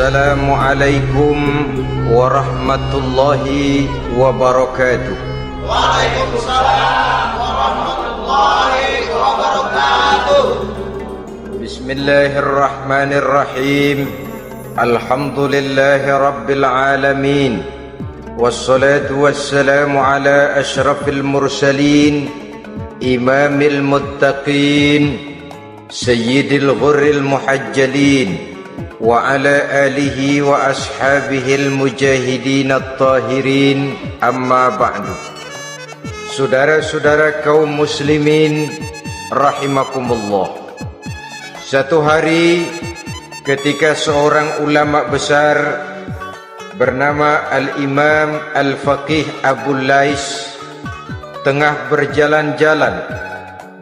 Assalamualaikum warahmatullahi wabarakatuh. Waalaikumsalam warahmatullahi wabarakatuh. Bismillahirrahmanirrahim. Alhamdulillahi rabbil alamin. Wassalatu wassalamu ala ashrafil mursalin, imamil muttaqin, sayyidil ghurril muhajjalin, wa ala alihi wa ashabihil mujahidin at-tahirin, amma ba'du. Saudara-saudara kaum muslimin rahimakumullah. Satu hari ketika seorang ulama besar bernama Al-Imam Al-Faqih Abu Lais tengah berjalan-jalan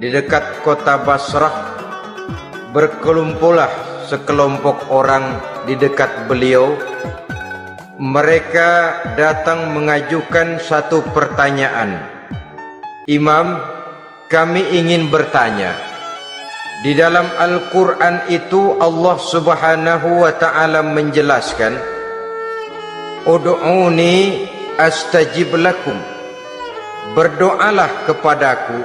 di dekat kota Basrah, berkelumpulah sekelompok orang di dekat beliau. Mereka datang mengajukan satu pertanyaan. Imam, kami ingin bertanya. Di dalam Al-Quran itu Allah Subhanahu wa ta'ala menjelaskan, Ud'uni astajib lakum. Berdoalah kepadaku,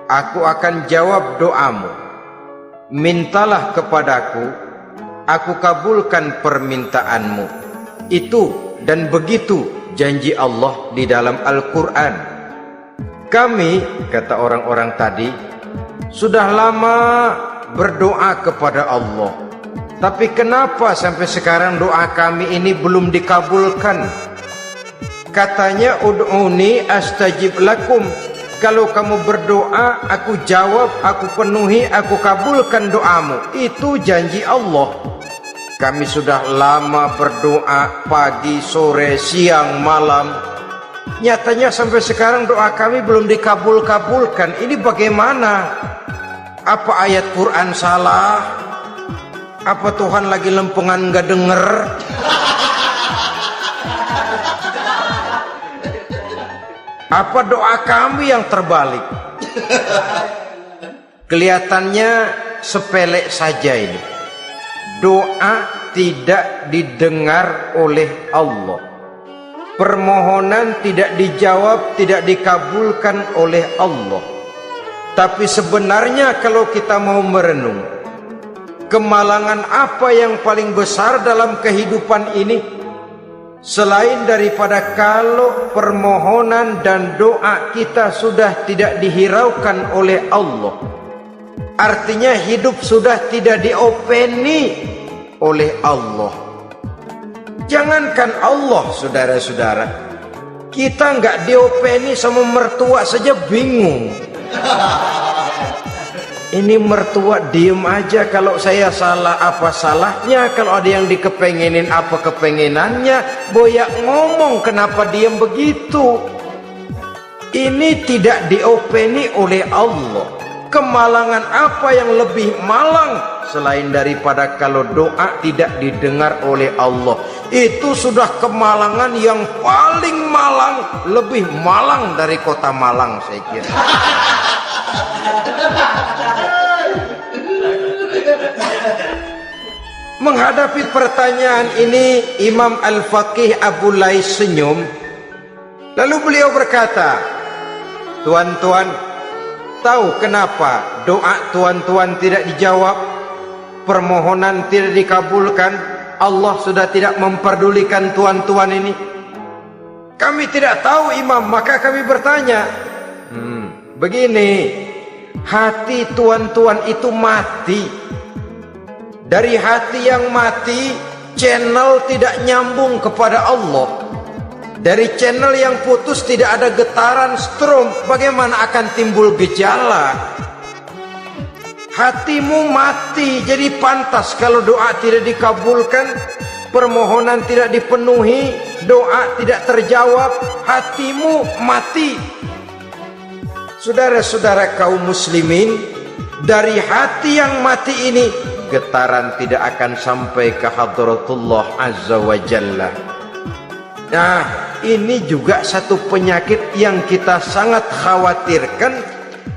aku akan jawab doamu. Mintalah kepadaku, aku kabulkan permintaanmu. Itu dan begitu janji Allah di dalam Al-Quran. Kami, kata orang-orang tadi, sudah lama berdoa kepada Allah, tapi kenapa sampai sekarang doa kami ini belum dikabulkan? Katanya, ud'uni astajib lakum. Kalau kamu berdoa, aku jawab, aku penuhi, aku kabulkan doamu. Itu janji Allah. Kami sudah lama berdoa pagi, sore, siang, malam. Nyatanya sampai sekarang doa kami belum dikabul-kabulkan. Ini bagaimana? Apa ayat Quran salah? Apa Tuhan lagi lempengan gak denger? Apa doa kami yang terbalik? Kelihatannya sepele saja ini. Doa tidak didengar oleh Allah. Permohonan tidak dijawab, tidak dikabulkan oleh Allah. Tapi sebenarnya kalau kita mau merenung, kemalangan apa yang paling besar dalam kehidupan ini? Selain daripada kalau permohonan dan doa kita sudah tidak dihiraukan oleh Allah, artinya hidup sudah tidak diopeni oleh Allah. Jangankan Allah, saudara-saudara, kita nggak diopeni sama mertua saja bingung. Ini mertua diem aja, kalau saya salah apa salahnya, kalau ada yang dikepengenin apa kepengenannya, boyak ngomong kenapa diem begitu. Ini tidak diopeni oleh Allah. Kemalangan apa yang lebih malang selain daripada kalau doa tidak didengar oleh Allah? Itu sudah kemalangan yang paling malang, lebih malang dari kota Malang saya kira. Menghadapi pertanyaan ini, Imam Al-Faqih Abu Lais senyum. Lalu beliau berkata, tuan-tuan, tahu kenapa doa tuan-tuan tidak dijawab, permohonan tidak dikabulkan? Allah sudah tidak memperdulikan tuan-tuan ini. Kami tidak tahu, Imam, maka kami bertanya. Begini, hati tuan-tuan itu mati. Dari hati yang mati, channel tidak nyambung kepada Allah. Dari channel yang putus tidak ada getaran strom, bagaimana akan timbul gejala? Hatimu mati, jadi pantas kalau doa tidak dikabulkan, permohonan tidak dipenuhi, doa tidak terjawab, hatimu mati. Saudara-saudara kaum muslimin, dari hati yang mati ini, getaran tidak akan sampai ke hadratullah azza wa jalla. Nah, ini juga satu penyakit yang kita sangat khawatirkan,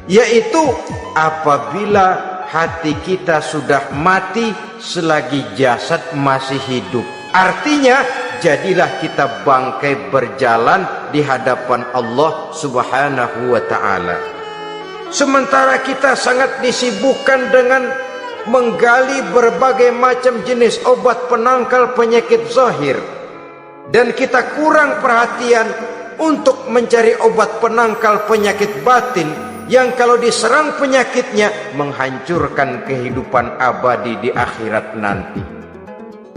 yaitu apabila hati kita sudah mati, selagi jasad masih hidup. Artinya, jadilah kita bangkai berjalan di hadapan Allah Subhanahu wa ta'ala. Sementara kita sangat disibukkan dengan menggali berbagai macam jenis obat penangkal penyakit zahir, dan kita kurang perhatian untuk mencari obat penangkal penyakit batin yang kalau diserang penyakitnya menghancurkan kehidupan abadi di akhirat nanti.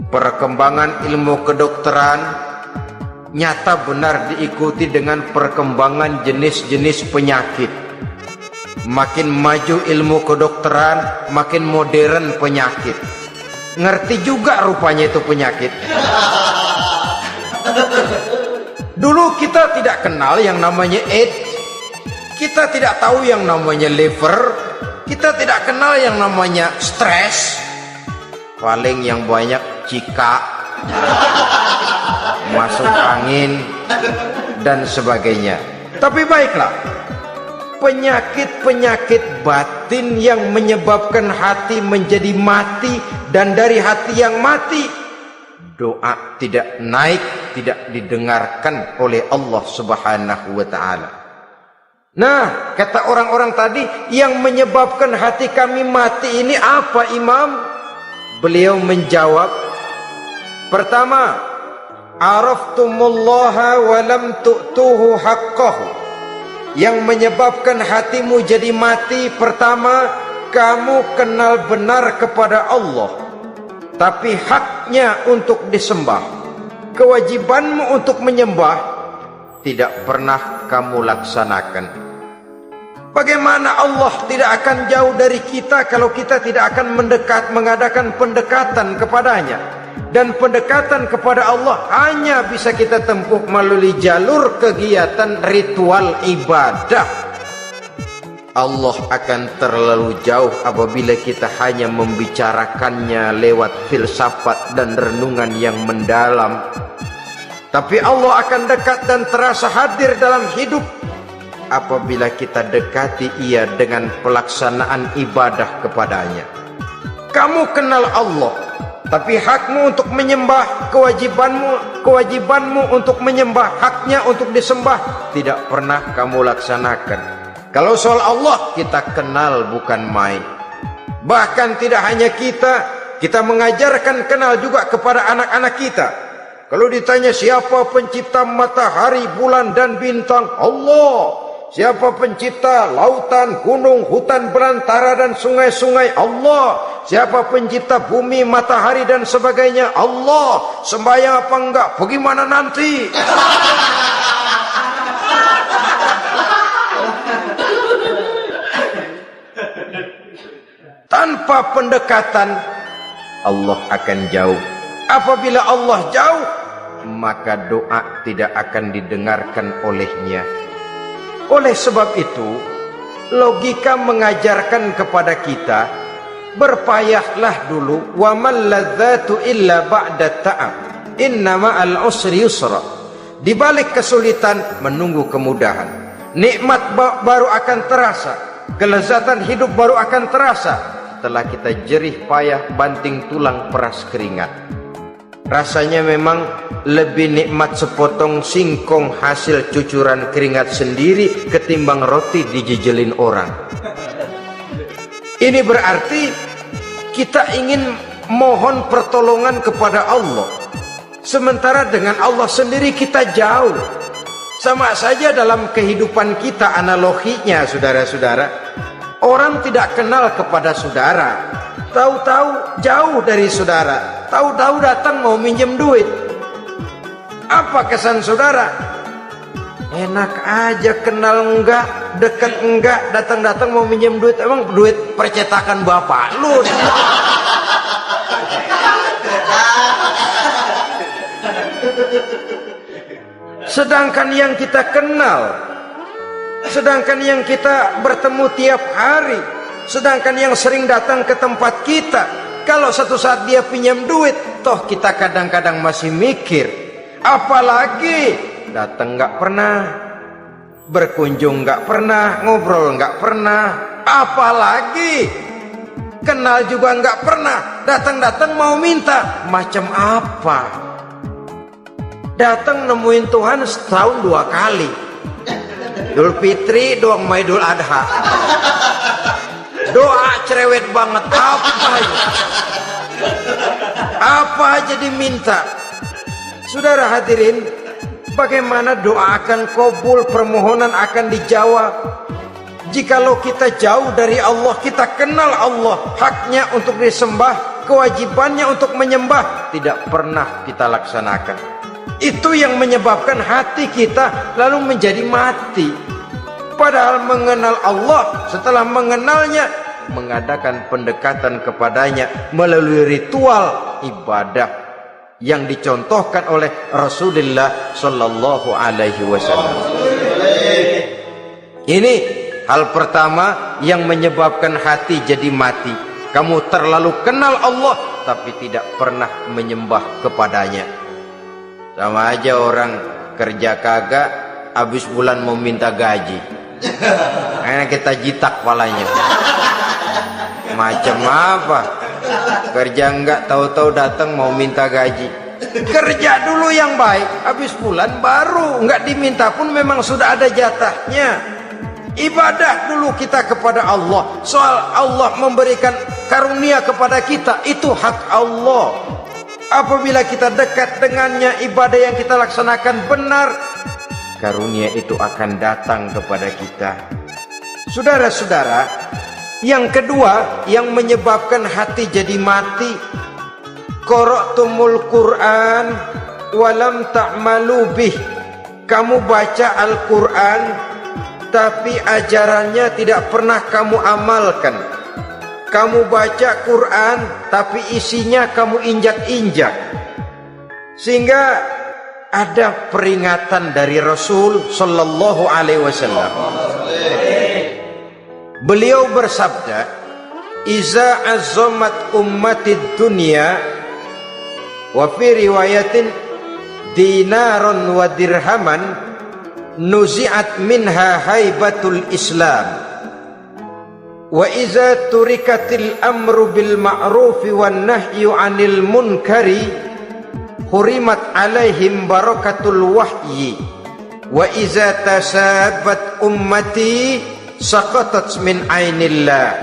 Perkembangan ilmu kedokteran nyata benar diikuti dengan perkembangan jenis-jenis penyakit. Makin maju ilmu kedokteran, makin modern penyakit. Ngerti juga rupanya itu penyakit. Dulu kita tidak kenal yang namanya AIDS, kita tidak tahu yang namanya liver, kita tidak kenal yang namanya stres. Paling yang banyak cika, masuk angin, dan sebagainya. Tapi baiklah, penyakit-penyakit batin yang menyebabkan hati menjadi mati, dan dari hati yang mati, doa tidak naik, tidak didengarkan oleh Allah Subhanahu wa ta'ala. Nah, kata orang-orang tadi, yang menyebabkan hati kami mati ini apa, Imam? Beliau menjawab, pertama, araftumullaha wa lam tu'tuhu haqqahu. Yang menyebabkan hatimu jadi mati, pertama, kamu kenal benar kepada Allah, tapi haknya untuk disembah, kewajibanmu untuk menyembah, tidak pernah kamu laksanakan. Bagaimana Allah tidak akan jauh dari kita kalau kita tidak akan mengadakan pendekatan kepadanya? Dan pendekatan kepada Allah hanya bisa kita tempuh melalui jalur kegiatan ritual ibadah. Allah akan terlalu jauh apabila kita hanya membicarakannya lewat filsafat dan renungan yang mendalam. Tapi Allah akan dekat dan terasa hadir dalam hidup apabila kita dekati ia dengan pelaksanaan ibadah kepadanya. Kamu kenal Allah, tapi hakmu untuk menyembah, kewajibanmu untuk menyembah, haknya untuk disembah, tidak pernah kamu laksanakan. Kalau soal Allah kita kenal bukan main. Bahkan tidak hanya kita mengajarkan kenal juga kepada anak-anak kita. Kalau ditanya siapa pencipta matahari, bulan dan bintang? Allah. Siapa pencipta lautan, gunung, hutan belantara dan sungai-sungai? Allah. Siapa pencipta bumi, matahari dan sebagainya? Allah. Sembahyang apa enggak? Bagaimana nanti? Tanpa pendekatan, Allah akan jauh. Apabila Allah jauh, maka doa tidak akan didengarkan olehnya. Oleh sebab itu, logika mengajarkan kepada kita, berpayahlah dulu, wa mal ladzatu illa ba'da ta'ab, innama al-usri yusra. Di balik kesulitan menunggu kemudahan. Nikmat baru akan terasa, kelezatan hidup baru akan terasa setelah kita jerih payah banting tulang peras keringat. Rasanya memang lebih nikmat sepotong singkong hasil cucuran keringat sendiri ketimbang roti dijejelin orang. Ini berarti kita ingin mohon pertolongan kepada Allah, sementara dengan Allah sendiri kita jauh. Sama saja dalam kehidupan kita analoginya, saudara-saudara. Orang tidak kenal kepada saudara, tahu-tahu jauh dari saudara, tahu-tahu datang mau minjem duit. Apa kesan saudara? Enak aja, kenal enggak, dekat enggak, datang-datang mau minjem duit. Emang duit percetakan bapak lu? Sedangkan yang kita kenal, sedangkan yang kita bertemu tiap hari, sedangkan yang sering datang ke tempat kita, kalau satu saat dia pinjam duit, toh kita kadang-kadang masih mikir, apalagi datang nggak pernah, berkunjung nggak pernah, ngobrol nggak pernah, apalagi kenal juga nggak pernah, datang-datang mau minta. Macam apa? Datang nemuin Tuhan setahun 2 kali, Idul Fitri, doang Idul Adha. Doa cerewet banget, apa aja diminta. Saudara hadirin, bagaimana doa akan kabul, permohonan akan dijawab? Jikalau kita jauh dari Allah, kita kenal Allah, haknya untuk disembah, kewajibannya untuk menyembah, tidak pernah kita laksanakan. Itu yang menyebabkan hati kita lalu menjadi mati. Padahal mengenal Allah, setelah mengenalnya, mengadakan pendekatan kepadanya melalui ritual ibadah yang dicontohkan oleh Rasulullah Sallallahu Alaihi Wasallam. Ini hal pertama yang menyebabkan hati jadi mati. Kamu terlalu kenal Allah tapi tidak pernah menyembah kepadanya. Sama aja orang kerja kagak, habis bulan mau minta gaji. Karena kita jitak palanya. Macam apa? Kerja enggak, tahu-tahu datang mau minta gaji. Kerja dulu yang baik, habis bulan baru enggak diminta pun memang sudah ada jatahnya. Ibadah dulu kita kepada Allah. Soal Allah memberikan karunia kepada kita, itu hak Allah. Apabila kita dekat dengannya, ibadah yang kita laksanakan benar, karunia itu akan datang kepada kita. Saudara-saudara, yang kedua yang menyebabkan hati jadi mati, qara'tumul Quran walam ta'malu bih. Kamu baca Al-Quran tapi ajarannya tidak pernah kamu amalkan. Kamu baca Quran tapi isinya kamu injak-injak. Sehingga ada peringatan dari Rasul Sallallahu Alaihi Wasallam. Beliau bersabda, "Iza azzamat ummatid dunya wa fi riwayatin dinaron wa dirhaman nuzi'at minha haibatul Islam. Wa iza turikatil amru bil ma'rufi wan nahyu 'anil munkari hurimat 'alaihim barakatul wahyi. Wa iza tasabat ummati saqatat min 'ainillah."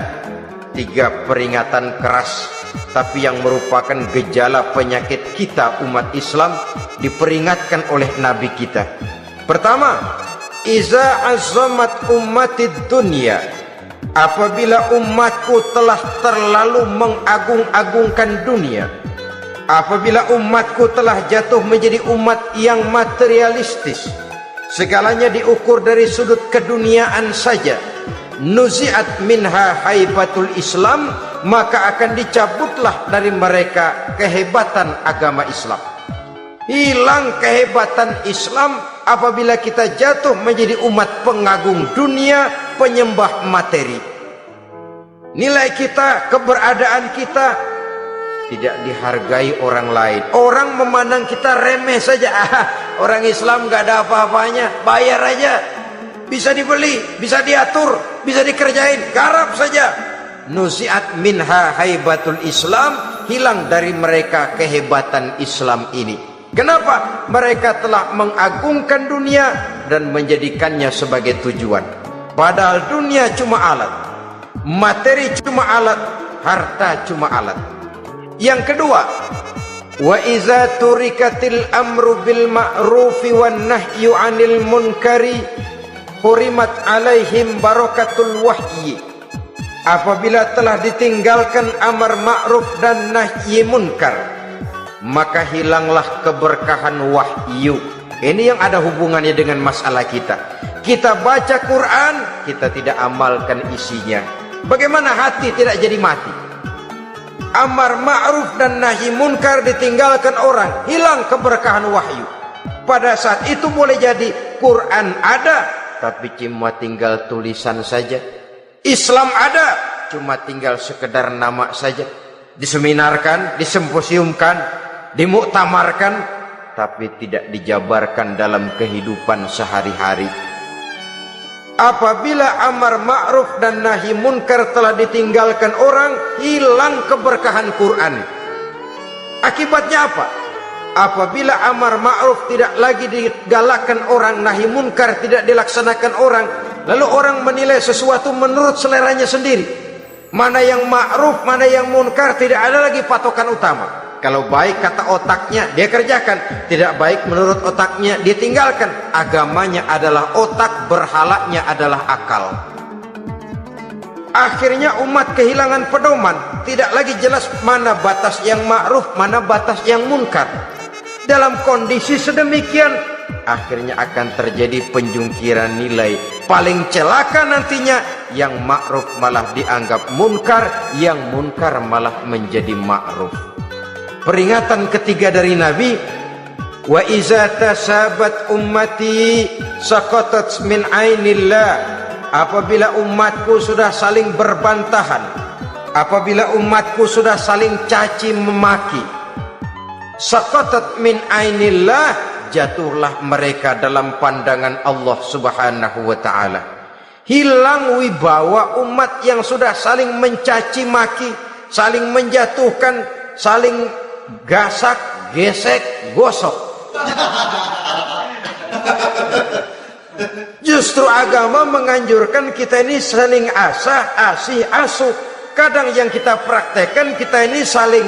3 peringatan keras tapi yang merupakan gejala penyakit kita umat Islam diperingatkan oleh Nabi kita. Pertama, iza azzamat ummatid dunya. Apabila umatku telah terlalu mengagung-agungkan dunia, apabila umatku telah jatuh menjadi umat yang materialistis, segalanya diukur dari sudut keduniaan saja, nuzi'at minha haibatul Islam, maka akan dicabutlah dari mereka kehebatan agama Islam. Hilang kehebatan Islam apabila kita jatuh menjadi umat pengagung dunia, penyembah materi. Nilai kita, keberadaan kita tidak dihargai orang lain. Orang memandang kita remeh saja. Orang Islam gak ada apa-apanya, bayar aja, bisa dibeli, bisa diatur, bisa dikerjain, garap saja. Nuzi'at minha haibatul Islam, hilang dari mereka kehebatan Islam ini. Kenapa? Mereka telah mengagungkan dunia dan menjadikannya sebagai tujuan. Padahal dunia cuma alat, materi cuma alat, harta cuma alat. Yang kedua, wa iza turikatil amru bil ma'rufi wan nahyu 'anil munkari hurimat 'alaihim barakatul wahyi. Apabila telah ditinggalkan amar ma'ruf dan nahyi munkar, maka hilanglah keberkahan wahyu. Ini yang ada hubungannya dengan masalah kita. Kita baca Quran, kita tidak amalkan isinya. Bagaimana hati tidak jadi mati? Amar ma'ruf dan nahi munkar ditinggalkan orang, hilang keberkahan wahyu. Pada saat itu boleh jadi Quran ada, tapi cuma tinggal tulisan saja. Islam ada, cuma tinggal sekedar nama saja. Diseminarkan, disimposiumkan, dimuktamarkan, tapi tidak dijabarkan dalam kehidupan sehari-hari. Apabila amar ma'ruf dan nahi munkar telah ditinggalkan orang, hilang keberkahan Quran. Akibatnya apa? Apabila amar ma'ruf tidak lagi digalakkan orang, nahi munkar tidak dilaksanakan orang, lalu orang menilai sesuatu menurut seleranya sendiri. Mana yang ma'ruf, mana yang munkar, tidak ada lagi patokan utama. Kalau baik kata otaknya dia kerjakan, tidak baik menurut otaknya dia tinggalkan. Agamanya adalah otak, berhalanya adalah akal. Akhirnya umat kehilangan pedoman, tidak lagi jelas mana batas yang ma'ruf, mana batas yang munkar. Dalam kondisi sedemikian, akhirnya akan terjadi penjungkiran nilai. Paling celaka nantinya, yang ma'ruf malah dianggap munkar, yang munkar malah menjadi ma'ruf. Peringatan ketiga dari Nabi, wa iza tasabat ummati saqatat min ainillah. Apabila umatku sudah saling berbantahan, apabila umatku sudah saling caci memaki, saqatat min ainillah, jatuhlah mereka dalam pandangan Allah Subhanahu wa taala. Hilang wibawa umat yang sudah saling mencaci maki, saling menjatuhkan, saling gasak, gesek, gosok. Justru agama menganjurkan kita ini saling asah, asih, asuh. Kadang yang kita praktekkan, kita ini saling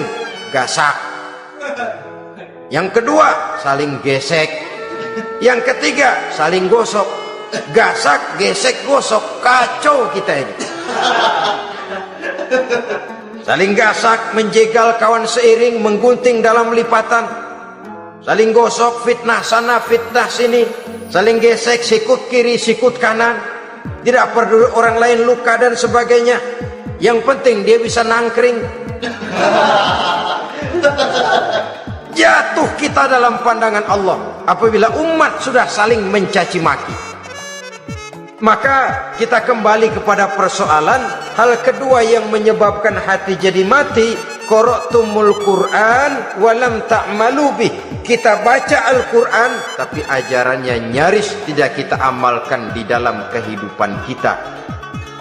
gasak. Yang kedua, saling gesek. Yang ketiga, saling gosok. Gasak, gesek, gosok. Kacau kita ini. Saling gasak, menjegal kawan seiring, menggunting dalam lipatan. Saling gosok, fitnah sana, fitnah sini. Saling gesek, sikut kiri, sikut kanan. Tidak peduli orang lain luka dan sebagainya. Yang penting dia bisa nangkring. Jatuh kita dalam pandangan Allah apabila umat sudah saling mencaci maki. Maka kita kembali kepada persoalan hal kedua yang menyebabkan hati jadi mati, qara'tumul Quran walam ta'malu bih. Kita baca Al-Quran tapi ajarannya nyaris tidak kita amalkan di dalam kehidupan kita.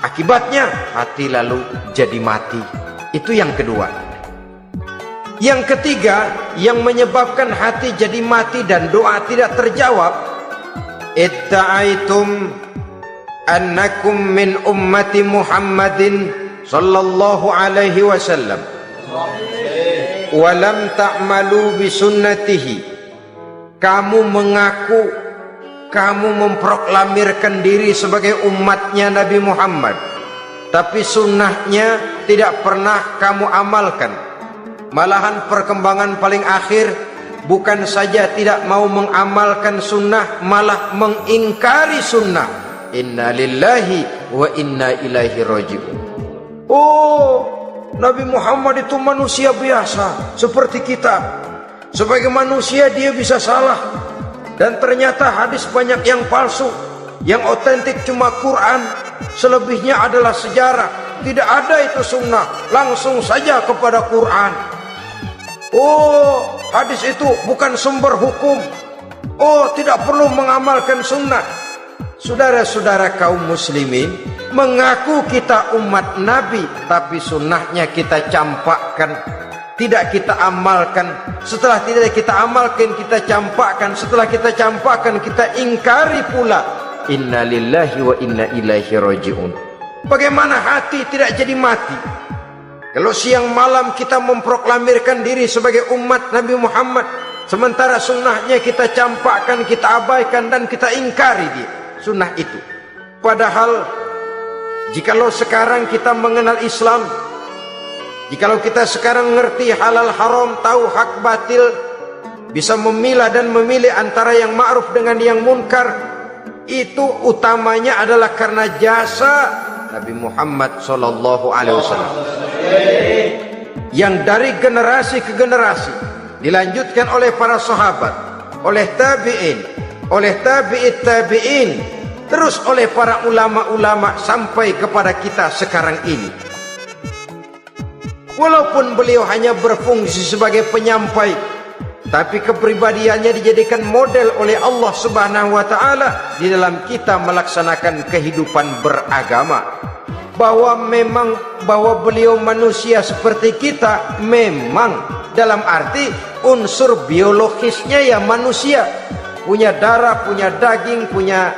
Akibatnya hati lalu jadi mati. Itu yang kedua. Yang ketiga yang menyebabkan hati jadi mati dan doa tidak terjawab, idda'aitum annakum min ummati Muhammadin sallallahu alaihi wasallam walam ta'malu bi sunnatihi. Kamu mengaku, kamu memproklamirkan diri sebagai umatnya Nabi Muhammad, tapi sunnahnya tidak pernah kamu amalkan. Malahan perkembangan paling akhir bukan saja tidak mau mengamalkan sunnah, malah mengingkari sunnah. Inna lillahi wa inna ilaihi raji'un. Oh, Nabi Muhammad itu manusia biasa seperti kita. Sebagai manusia dia bisa salah. Dan ternyata hadis banyak yang palsu. Yang otentik cuma Quran, selebihnya adalah sejarah. Tidak ada itu sunnah, langsung saja kepada Quran. Oh, hadis itu bukan sumber hukum. Oh, tidak perlu mengamalkan sunnah. Saudara-saudara kaum muslimin, mengaku kita umat Nabi, tapi sunnahnya kita campakkan, tidak kita amalkan. Setelah tidak kita amalkan, kita campakkan. Setelah kita campakkan, kita ingkari pula. Inna lillahi wa inna ilaihi raji'un. Bagaimana hati tidak jadi mati? Kalau siang malam kita memproklamirkan diri sebagai umat Nabi Muhammad, sementara sunnahnya kita campakkan, kita abaikan, dan kita ingkari dia sunnah itu. Padahal jikalau sekarang kita mengenal Islam, jikalau kita sekarang mengerti halal haram, tahu hak batil, bisa memilah dan memilih antara yang ma'ruf dengan yang munkar, itu utamanya adalah karena jasa Nabi Muhammad sallallahu alaihi wasallam yang dari generasi ke generasi dilanjutkan oleh para sahabat, oleh tabi'in, oleh tabi'it tabi'in, terus oleh para ulama-ulama sampai kepada kita sekarang ini. Walaupun beliau hanya berfungsi sebagai penyampai, tapi kepribadiannya dijadikan model oleh Allah Subhanahu wa taala di dalam kita melaksanakan kehidupan beragama. Bahwa beliau manusia seperti kita, memang dalam arti unsur biologisnya ya manusia, punya darah, punya daging, punya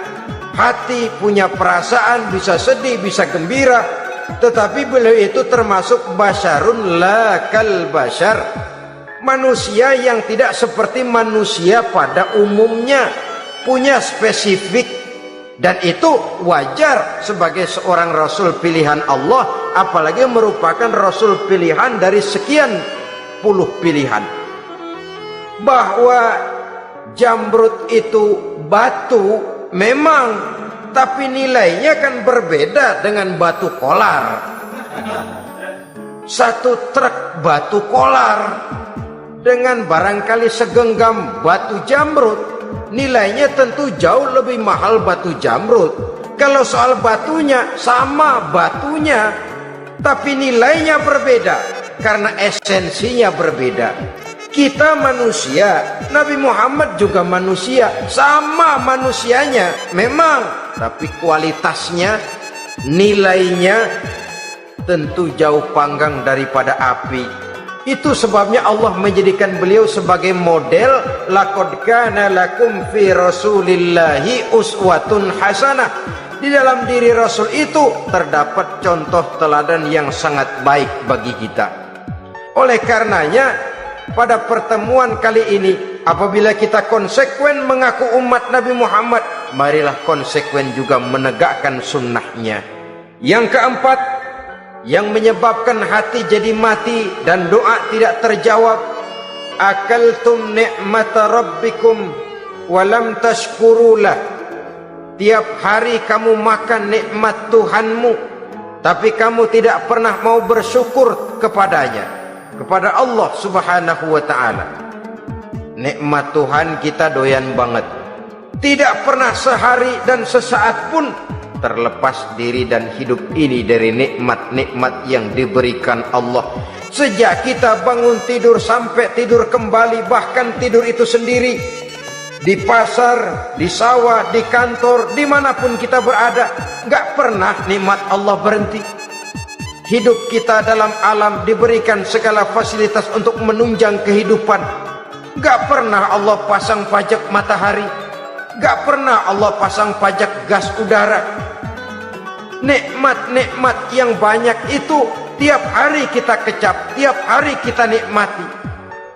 hati, punya perasaan, bisa sedih, bisa gembira, tetapi beliau itu termasuk basyarun la kal basyar, manusia yang tidak seperti manusia pada umumnya, punya spesifik, dan itu wajar sebagai seorang rasul pilihan Allah, apalagi merupakan rasul pilihan dari sekian puluh pilihan. Bahwa jamrud itu batu memang, tapi nilainya kan berbeda dengan batu kolar. Satu truk batu kolar dengan barangkali segenggam batu jamrud, nilainya tentu jauh lebih mahal batu jamrud. Kalau soal batunya, sama batunya, tapi nilainya berbeda karena esensinya berbeda. Kita manusia, Nabi Muhammad juga manusia, sama manusianya memang, tapi kualitasnya, nilainya tentu jauh panggang daripada api. Itu sebabnya Allah menjadikan beliau sebagai model. Laqad kana lakum fi rasulillahi uswatun hasanah. Di dalam diri Rasul itu terdapat contoh teladan yang sangat baik bagi kita. Oleh karenanya, pada pertemuan kali ini, apabila kita konsekuen mengaku umat Nabi Muhammad, marilah konsekuen juga menegakkan sunnahnya. Yang keempat, yang menyebabkan hati jadi mati dan doa tidak terjawab, akaltum ni'mata rabbikum walam tashkurulah. Tiap hari kamu makan nikmat Tuhanmu, tapi kamu tidak pernah mau bersyukur kepadanya, kepada Allah Subhanahu wa ta'ala. Nikmat Tuhan kita doyan banget, tidak pernah sehari dan sesaat pun terlepas diri dan hidup ini dari nikmat-nikmat yang diberikan Allah. Sejak kita bangun tidur sampai tidur kembali, bahkan tidur itu sendiri, di pasar, di sawah, di kantor, dimanapun kita berada, gak pernah nikmat Allah berhenti. Hidup kita dalam alam diberikan segala fasilitas untuk menunjang kehidupan. Gak pernah Allah pasang pajak matahari, gak pernah Allah pasang pajak gas udara. Nikmat-nikmat yang banyak itu tiap hari kita kecap, tiap hari kita nikmati,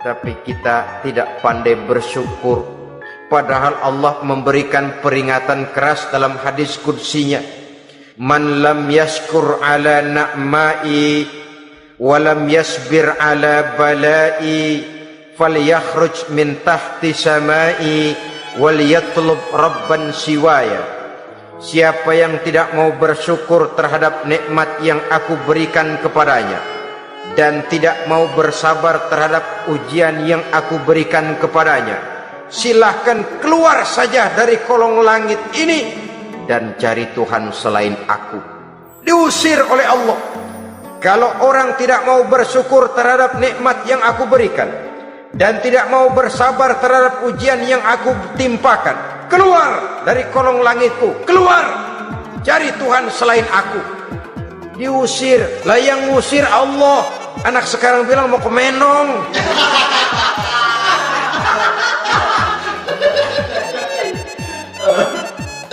tapi kita tidak pandai bersyukur. Padahal Allah memberikan peringatan keras dalam hadis qudsinya, man lam yashkur ala na'mai wa lam yasbir ala balai falyakhruj min tahti samai wal yatlub rabban siwaya. Siapa yang tidak mau bersyukur terhadap nikmat yang aku berikan kepadanya dan tidak mau bersabar terhadap ujian yang aku berikan kepadanya, silahkan keluar saja dari kolong langit ini dan cari Tuhan selain aku. Diusir oleh Allah. Kalau orang tidak mau bersyukur terhadap nikmat yang aku berikan dan tidak mau bersabar terhadap ujian yang aku timpakan, keluar dari kolong langitku, keluar, cari Tuhan selain aku. Diusir. Lah yang ngusir Allah. Anak sekarang bilang mau ke Menong.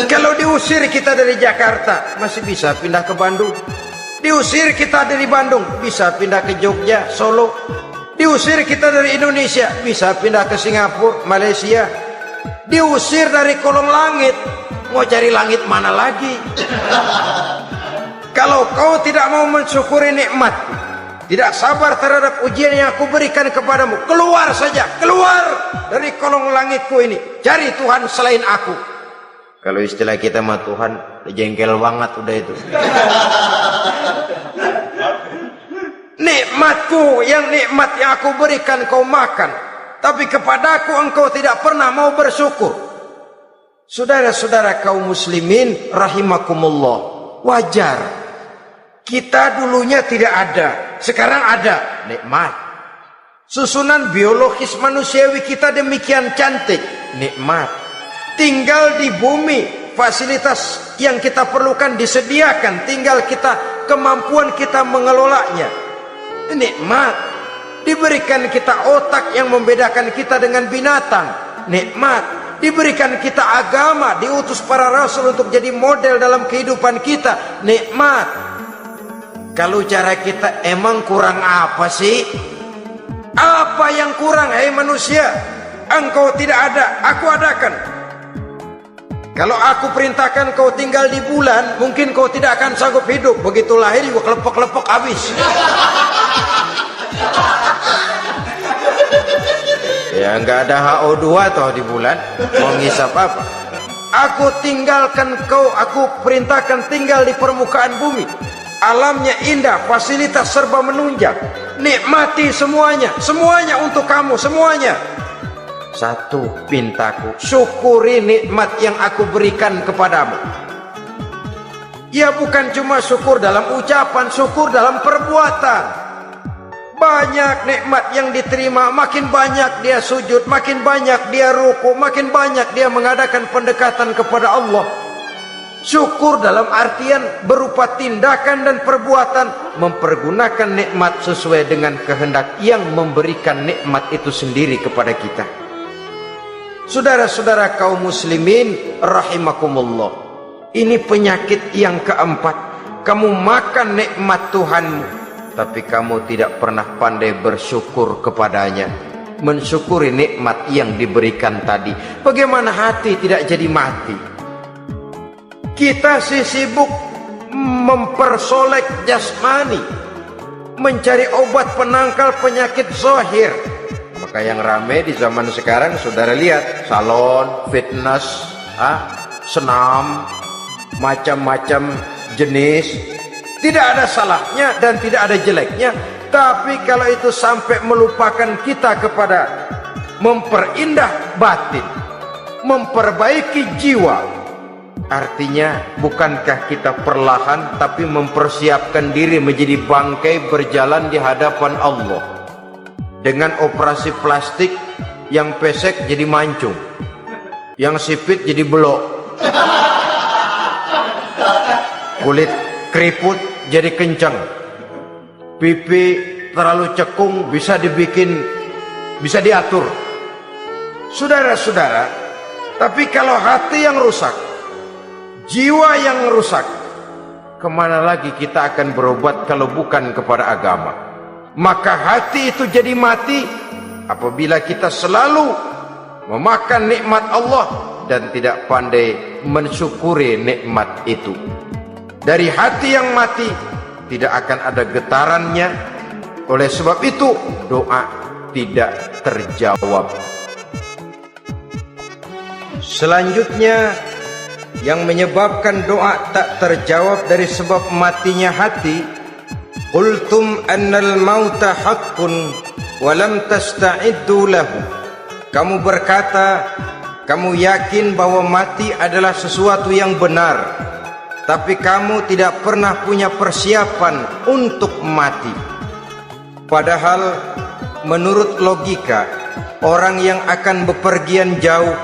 Kalau diusir kita dari Jakarta, masih bisa pindah ke Bandung. Diusir kita dari Bandung, bisa pindah ke Jogja, Solo. Diusir kita dari Indonesia, bisa pindah ke Singapura, Malaysia. Diusir dari kolong langit, mau cari langit mana lagi? Kalau kau tidak mau mensyukuri nikmat, tidak sabar terhadap ujian yang aku berikan kepadamu, keluar saja, keluar dari kolong langitku ini, cari Tuhan selain aku. Kalau istilah kita mah Tuhan jengkel banget udah itu. Nikmatku, yang nikmat yang aku berikan kau makan, tapi kepadaku engkau tidak pernah mau bersyukur. Saudara-saudara kaum muslimin rahimakumullah, wajar. Kita dulunya tidak ada, sekarang ada nikmat. Susunan biologis manusiawi kita demikian cantik, nikmat. Tinggal di bumi, fasilitas yang kita perlukan disediakan, tinggal kemampuan kita mengelolanya. Nikmat. Diberikan kita otak yang membedakan kita dengan binatang, nikmat. Diberikan kita agama, diutus para rasul untuk jadi model dalam kehidupan kita, nikmat. Kalau cara kita emang kurang apa sih? Apa yang kurang, hai manusia? Engkau tidak ada, aku adakan. Kalau aku perintahkan kau tinggal di bulan, mungkin kau tidak akan sanggup hidup. Begitu lahir juga kelepek-kelepek habis. Ya nggak ada HO2 toh di bulan, mau ngisap apa? Aku tinggalkan kau, aku perintahkan tinggal di permukaan bumi. Alamnya indah, fasilitas serba menunjang. Nikmati semuanya, semuanya untuk kamu, semuanya. Satu pintaku, syukuri nikmat yang aku berikan kepadamu. Ya bukan cuma syukur dalam ucapan, syukur dalam perbuatan. Banyak nikmat yang diterima, makin banyak dia sujud, makin banyak dia ruku, makin banyak dia mengadakan pendekatan kepada Allah. Syukur dalam artian berupa tindakan dan perbuatan, mempergunakan nikmat sesuai dengan kehendak yang memberikan nikmat itu sendiri kepada kita. Saudara-saudara kaum muslimin rahimakumullah, ini penyakit yang keempat. Kamu makan nikmat Tuhanmu, tapi kamu tidak pernah pandai bersyukur kepadanya, mensyukuri nikmat yang diberikan tadi. Bagaimana hati tidak jadi mati? Kita sibuk mempersolek jasmani, mencari obat penangkal penyakit zahir. Maka yang rame di zaman sekarang, saudara lihat, salon, fitness, senam, macam-macam jenis. Tidak ada salahnya dan tidak ada jeleknya. Tapi kalau itu sampai melupakan kita kepada memperindah batin, memperbaiki jiwa, artinya bukankah kita perlahan tapi mempersiapkan diri menjadi bangkai berjalan di hadapan Allah dengan operasi plastik, yang pesek jadi mancung, yang sipit jadi belok, kulit keriput jadi kencang, pipi terlalu cekung bisa diatur. Saudara-saudara, tapi kalau hati yang rusak, jiwa yang rusak, kemana lagi kita akan berobat kalau bukan kepada agama? Maka hati itu jadi mati apabila kita selalu memakan nikmat Allah dan tidak pandai mensyukuri nikmat itu. Dari hati yang mati tidak akan ada getarannya. Oleh sebab itu doa tidak terjawab. Selanjutnya, yang menyebabkan doa tak terjawab dari sebab matinya hati, qultum annal mauta haqqun wa lam tasta'iddu lahu. Kamu berkata, kamu yakin bahwa mati adalah sesuatu yang benar, tapi kamu tidak pernah punya persiapan untuk mati. Padahal menurut logika, orang yang akan bepergian jauh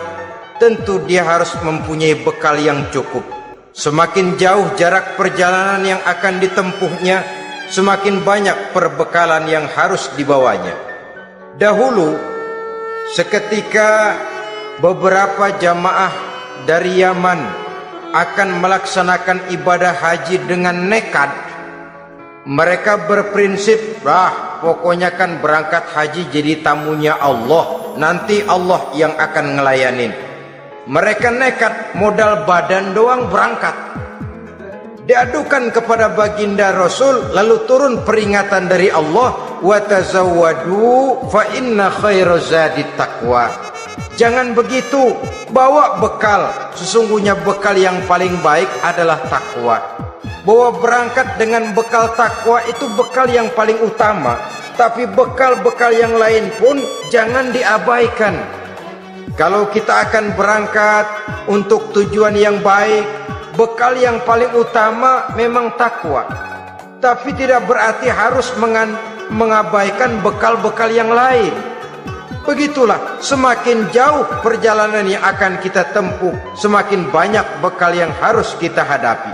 tentu dia harus mempunyai bekal yang cukup. Semakin jauh jarak perjalanan yang akan ditempuhnya, semakin banyak perbekalan yang harus dibawanya. Dahulu, seketika beberapa jamaah dari Yaman akan melaksanakan ibadah haji dengan nekat. Mereka berprinsip, pokoknya kan berangkat haji jadi tamunya Allah, nanti Allah yang akan ngelayanin. Mereka nekat, modal badan doang berangkat. Diadukan kepada baginda Rasul, lalu turun peringatan dari Allah, wa tazawwadu fa inna khairaz zadi taqwa. Jangan begitu, bawa bekal. Sesungguhnya bekal yang paling baik adalah takwa. Bawa berangkat dengan bekal takwa itu bekal yang paling utama. Tapi bekal-bekal yang lain pun jangan diabaikan. Kalau kita akan berangkat untuk tujuan yang baik, bekal yang paling utama memang takwa. Tapi tidak berarti harus mengabaikan bekal-bekal yang lain. Begitulah, semakin jauh perjalanan yang akan kita tempuh, semakin banyak bekal yang harus kita hadapi.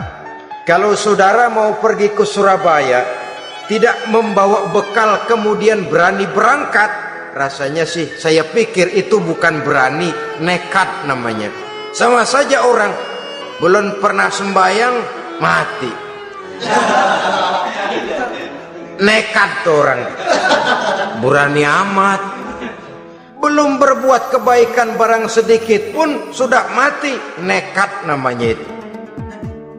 Kalau saudara mau pergi ke Surabaya, tidak membawa bekal kemudian berani berangkat, rasanya sih saya pikir itu bukan berani, nekat namanya. Sama saja orang belum pernah sembahyang mati, nekat tuh orang, berani amat. Belum berbuat kebaikan barang sedikit pun sudah mati, nekat namanya itu.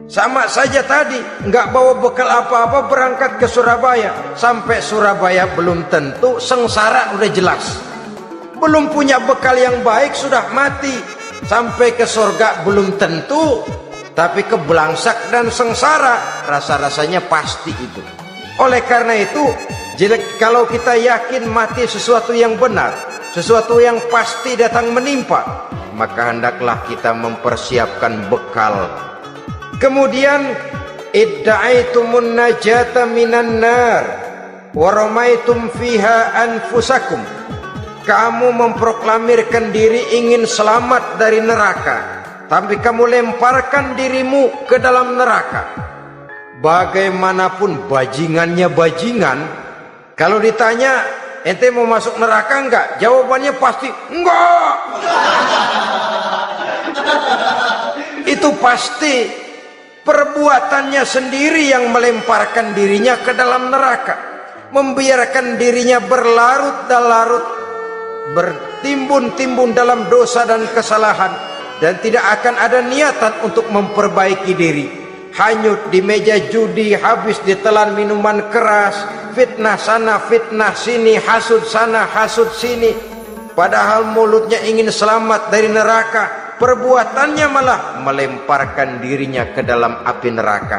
Sama saja tadi, nggak bawa bekal apa-apa berangkat ke Surabaya. Sampai Surabaya belum tentu, sengsara udah jelas. Belum punya bekal yang baik sudah mati. Sampai ke surga belum tentu, tapi kebelangsak dan sengsara rasa-rasanya pasti itu. Oleh karena itu, kalau kita yakin mati sesuatu yang benar, sesuatu yang pasti datang menimpa, maka hendaklah kita mempersiapkan bekal. Kemudian, idda'aitumun najata minan nar wa ramaitum fiha anfusakum. Kamu memproklamirkan diri ingin selamat dari neraka, tapi kamu lemparkan dirimu ke dalam neraka. Bagaimanapun bajingannya bajingan, kalau ditanya, ente mau masuk neraka enggak? Jawabannya pasti enggak. Itu pasti perbuatannya sendiri yang melemparkan dirinya ke dalam neraka, membiarkan dirinya berlarut-larut, bertimbun-timbun dalam dosa dan kesalahan, dan tidak akan ada niatan untuk memperbaiki diri. Hanyut di meja judi, habis ditelan minuman keras, fitnah sana fitnah sini, hasud sana hasud sini, padahal mulutnya ingin selamat dari neraka, perbuatannya malah melemparkan dirinya ke dalam api neraka.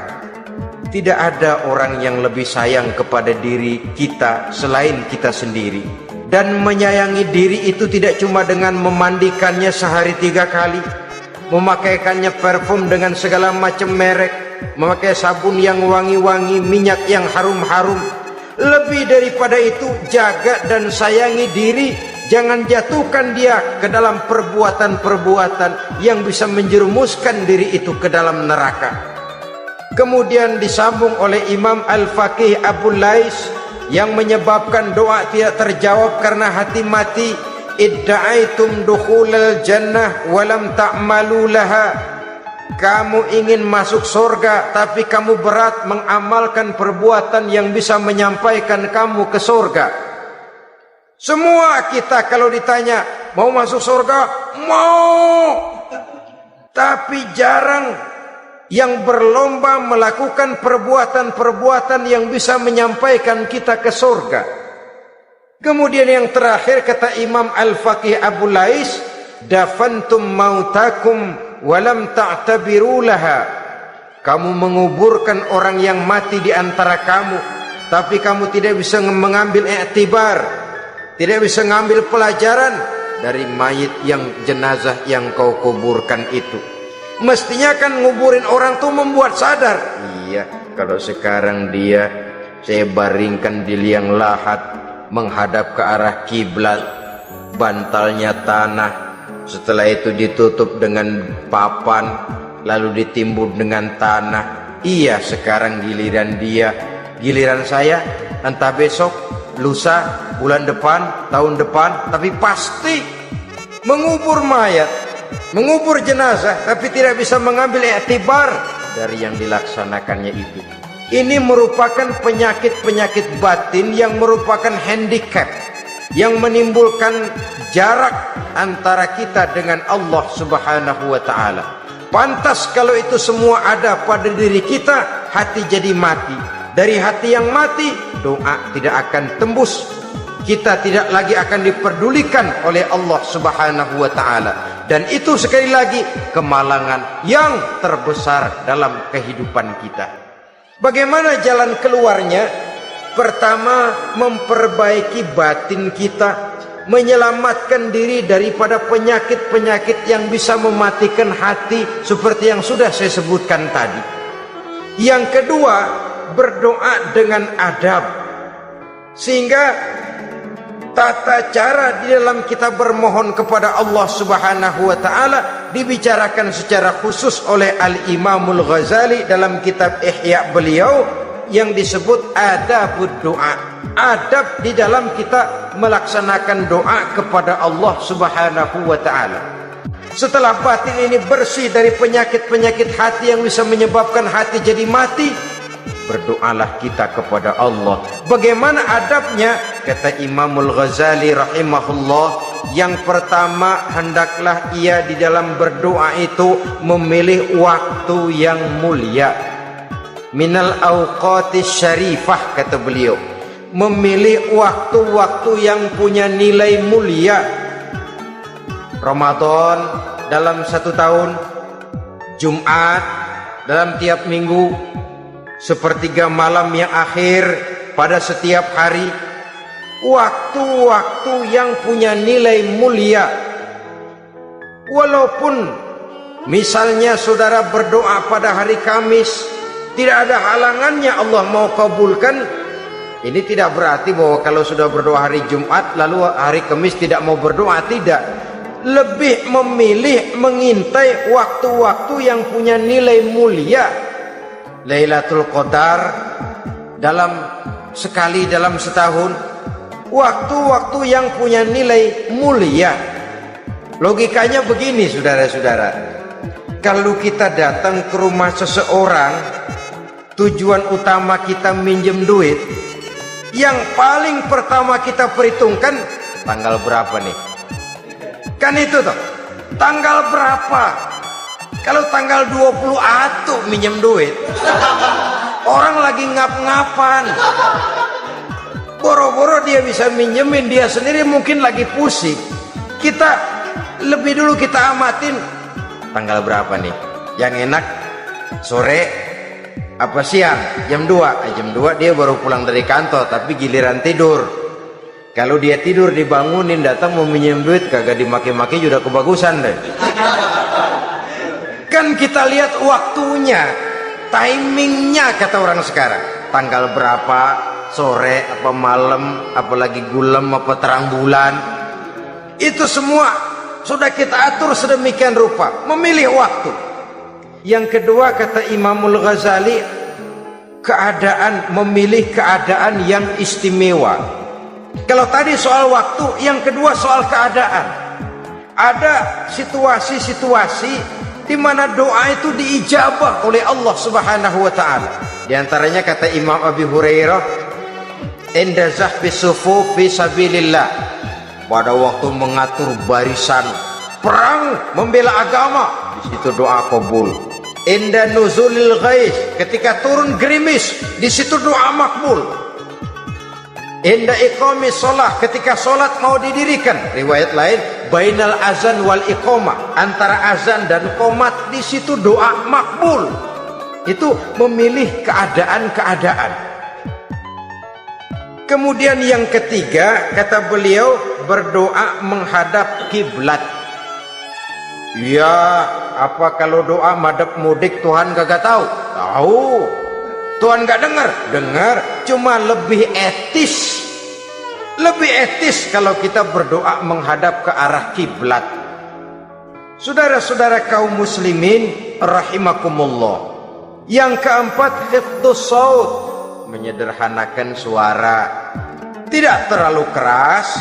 Tidak ada orang yang lebih sayang kepada diri kita selain kita sendiri. Dan menyayangi diri itu tidak cuma dengan memandikannya sehari 3 kali, memakaikannya parfum dengan segala macam merek, memakai sabun yang wangi-wangi, minyak yang harum-harum. Lebih daripada itu, jaga dan sayangi diri. Jangan jatuhkan dia ke dalam perbuatan-perbuatan yang bisa menjerumuskan diri itu ke dalam neraka. Kemudian disambung oleh Imam Al-Faqih Abu Lais, yang menyebabkan doa tidak terjawab karena hati mati. Idda'aitum dukhulal jannah walam ta'malu laha. Kamu ingin masuk surga, tapi kamu berat mengamalkan perbuatan yang bisa menyampaikan kamu ke surga. Semua kita kalau ditanya mau masuk surga, mau, tapi jarang yang berlomba melakukan perbuatan-perbuatan yang bisa menyampaikan kita ke surga. Kemudian yang terakhir kata Imam Al-Faqih Abu Lais, dafantum mautakum walam ta'tabiru laha. Kamu menguburkan orang yang mati di antara kamu, tapi kamu tidak bisa mengambil i'tibar, tidak bisa mengambil pelajaran dari mayit yang jenazah yang kau kuburkan itu. Mestinya kan nguburin orang tuh membuat sadar. Iya, kalau sekarang dia saya baringkan di liang lahat, menghadap ke arah kiblat, bantalnya tanah, setelah itu ditutup dengan papan, lalu ditimbun dengan tanah. Iya, sekarang giliran dia, giliran saya, entah besok, lusa, bulan depan, tahun depan, tapi pasti mengubur mayat, mengubur jenazah, tapi tidak bisa mengambil i'tibar dari yang dilaksanakannya itu. Ini merupakan penyakit-penyakit batin yang merupakan handicap, yang menimbulkan jarak antara kita dengan Allah Subhanahu wa ta'ala. Pantas kalau itu semua ada pada diri kita, hati jadi mati. Dari hati yang mati, doa tidak akan tembus. Kita tidak lagi akan diperdulikan oleh Allah Subhanahu wa ta'ala. Dan itu sekali lagi kemalangan yang terbesar dalam kehidupan kita. Bagaimana jalan keluarnya? Pertama, memperbaiki batin kita, menyelamatkan diri daripada penyakit-penyakit yang bisa mematikan hati seperti yang sudah saya sebutkan tadi. Yang kedua, berdoa dengan adab. Sehingga tata cara di dalam kita bermohon kepada Allah Subhanahu wa taala dibicarakan secara khusus oleh Al-Imamul Ghazali dalam kitab Ihya beliau yang disebut adabud doa. Adab di dalam kita melaksanakan doa kepada Allah Subhanahu wa taala. Setelah batin ini bersih dari penyakit-penyakit hati yang bisa menyebabkan hati jadi mati, berdoalah kita kepada Allah. Bagaimana adabnya? Kata Imamul Ghazali rahimahullah, yang pertama hendaklah ia di dalam berdoa itu memilih waktu yang mulia. Minal awqatis syarifah, kata beliau, memilih waktu-waktu yang punya nilai mulia. Ramadan dalam satu tahun, Jumat dalam tiap minggu, sepertiga malam yang akhir pada setiap hari, waktu-waktu yang punya nilai mulia. Walaupun misalnya saudara berdoa pada hari Kamis, tidak ada halangannya Allah mau kabulkan. Ini tidak berarti bahwa kalau sudah berdoa hari Jumat lalu hari Kamis tidak mau berdoa, tidak. Lebih memilih mengintai waktu-waktu yang punya nilai mulia. Lailatul Qadar dalam sekali dalam setahun, waktu-waktu yang punya nilai mulia. Logikanya begini saudara-saudara, kalau kita datang ke rumah seseorang, tujuan utama kita minjem duit, yang paling pertama kita perhitungkan tanggal berapa nih. Kan itu toh, tanggal berapa? Kalau tanggal 20 atuh minjem duit, orang lagi ngap-ngapan, boro-boro dia bisa minjemin, dia sendiri mungkin lagi pusing. Kita lebih dulu kita amatin tanggal berapa nih, yang enak sore apa siang, jam 2. Jam 2 dia baru pulang dari kantor, tapi giliran tidur. Kalau dia tidur dibangunin datang mau minjem duit, kagak dimaki-maki sudah kebagusan deh. Kan kita lihat waktunya, timingnya kata orang sekarang. Tanggal berapa, sore apa malam, apalagi gulem apa terang bulan. Itu semua sudah kita atur sedemikian rupa, memilih waktu. Yang kedua kata Imamul Ghazali, keadaan, memilih keadaan yang istimewa. Kalau tadi soal waktu, yang kedua soal keadaan. Ada situasi-situasi di mana doa itu diijabah oleh Allah Subhanahu wa taala. Di antaranya kata Imam Abi Hurairah, "Inda zahfi sufuf fi sabilillah." Pada waktu mengatur barisan perang membela agama, di situ doa kabul. Inda nuzulil ghais, ketika turun gerimis, di situ doa makbul. Inda iqamis shalah, ketika salat mau didirikan, riwayat lain bainal azan wal iqamah, antara azan dan qomat, di situ doa makbul. Itu memilih keadaan-keadaan. Kemudian yang ketiga kata beliau, berdoa menghadap kiblat. Ya, apa kalau doa madhab mudik Tuhan kagak tahu? Tahu. Tuhan gak dengar? Dengar, cuma lebih etis. Lebih etis kalau kita berdoa menghadap ke arah kiblat. Saudara-saudara kaum muslimin rahimakumullah. Yang keempat, hifdzus shaut, menyederhanakan suara. Tidak terlalu keras,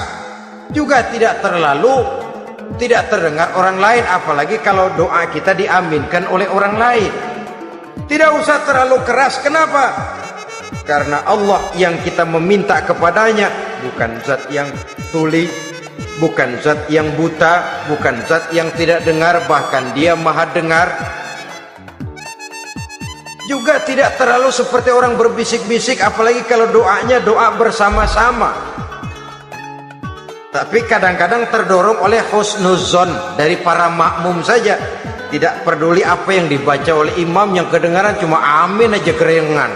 juga tidak terdengar orang lain, apalagi kalau doa kita diaminkan oleh orang lain. Tidak usah terlalu keras. Kenapa? Karena Allah yang kita meminta kepadanya bukan zat yang tuli, bukan zat yang buta, bukan zat yang tidak dengar, bahkan dia maha dengar. Juga tidak terlalu seperti orang berbisik-bisik, apalagi kalau doanya doa bersama-sama. Tapi kadang-kadang terdorong oleh husnuzon dari para makmum saja. Tidak peduli apa yang dibaca oleh imam, yang kedengaran cuma amin aja keringan.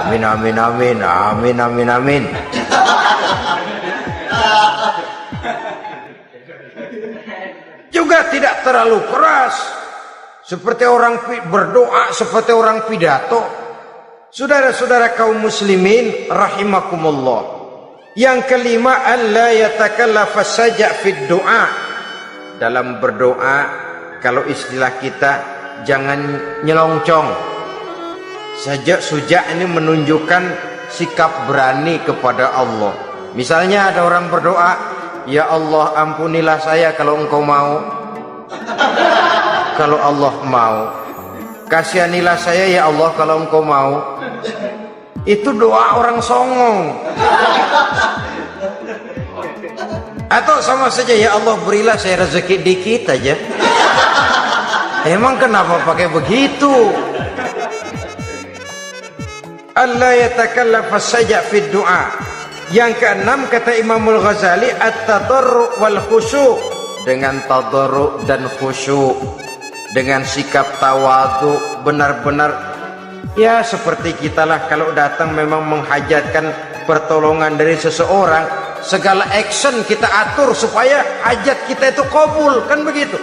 Amin amin amin amin amin amin. Juga tidak terlalu keras seperti orang berdoa, seperti orang pidato. Saudara-saudara kaum muslimin rahimakumullah. Yang kelima, alla yatakallafa saja' fid du'a. Dalam berdoa, kalau istilah kita, jangan nyelongcong. Suja' ini menunjukkan sikap berani kepada Allah. Misalnya ada orang berdoa, ya Allah ampunilah saya kalau engkau mau. Kalau Allah mau. Kasihanilah saya ya Allah kalau engkau mau. Itu doa orang songong. Atau sama saja, ya Allah berilah saya rezeki dikit aja. Emang kenapa pakai begitu? Allah yatakallafa saja fid du'a. Yang keenam kata Imamul Ghazali, at-tadarru' wal khusyu'. Dengan tadarru' dan khusyuk, dengan sikap tawadhu, benar-benar ya seperti kita lah kalau datang memang menghajatkan pertolongan dari seseorang, segala action kita atur supaya hajat kita itu kabul, kan begitu.